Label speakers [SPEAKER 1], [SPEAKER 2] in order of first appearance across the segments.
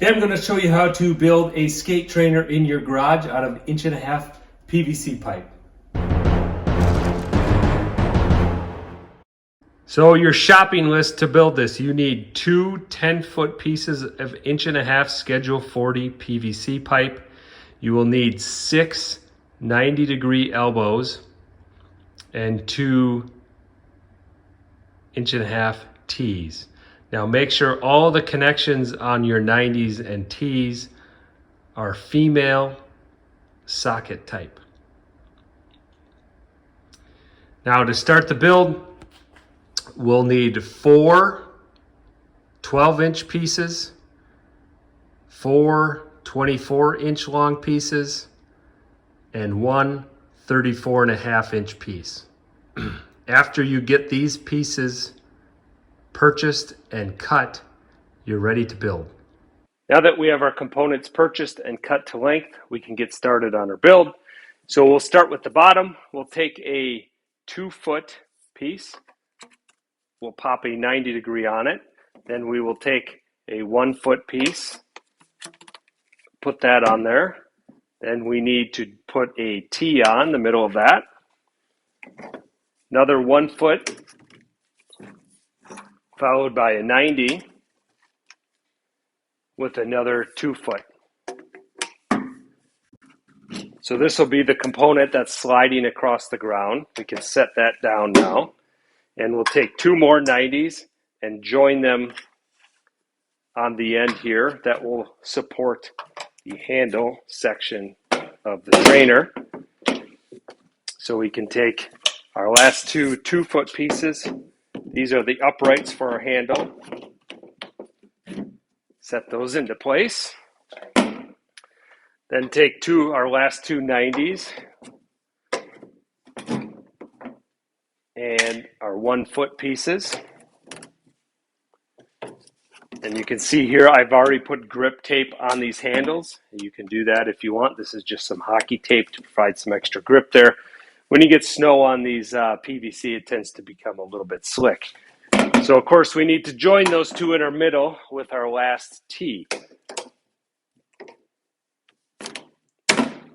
[SPEAKER 1] Today I'm going to show you how to build a skate trainer in your garage out of 1.5" PVC pipe. So your shopping list to build this, you need two 10-foot pieces of 1.5" Schedule 40 PVC pipe. You will need 6 90-degree elbows and 2 1.5" T's. Now make sure all the connections on your 90s and T's are female socket type. Now to start the build, we'll need 4 12-inch pieces, 4 24-inch long pieces, and 1 34.5-inch piece. After you get these pieces purchased and cut, you're ready to build. Now that we have our components purchased and cut to length, we can get started on our build. So we'll start with the bottom. We'll take a 2-foot piece. We'll pop a 90-degree on it. Then we will take a 1-foot piece, put that on there. Then we need to put a T on the middle of that. Another 1-foot, followed by a 90 with another 2-foot. So this will be the component that's sliding across the ground. We can set that down now. And we'll take 2 more 90s and join them on the end here. That will support the handle section of the trainer. So we can take our last 2 2-foot pieces. These are the uprights for our handle. Set those into place. Then take our last 2 90s and our 1-foot pieces. And you can see here I've already put grip tape on these handles. You can do that if you want. This is just some hockey tape to provide some extra grip there. When you get snow on these PVC, it tends to become a little bit slick. So of course we need to join those 2 in our middle with our last T.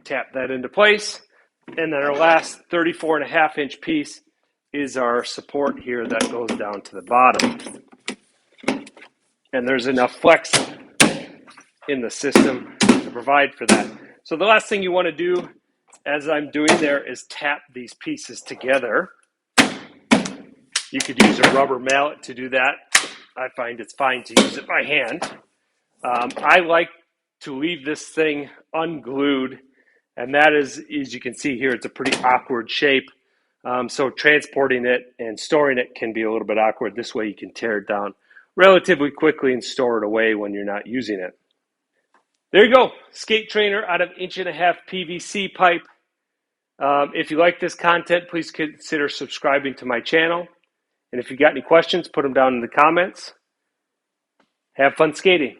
[SPEAKER 1] Tap that into place. And then our last 34.5-inch piece is our support here that goes down to the bottom. And there's enough flex in the system to provide for that. So the last thing you want to do, as I'm doing there, is tap these pieces together. You could use a rubber mallet to do that. I find it's fine to use it by hand. I like to leave this thing unglued, and that is, as you can see here, it's a pretty awkward shape. So transporting it and storing it can be a little bit awkward. This way you can tear it down relatively quickly and store it away when you're not using it. There you go, skate trainer out of 1.5" PVC pipe. If you like this content, please consider subscribing to my channel. And if you got any questions, put them down in the comments. Have fun skating.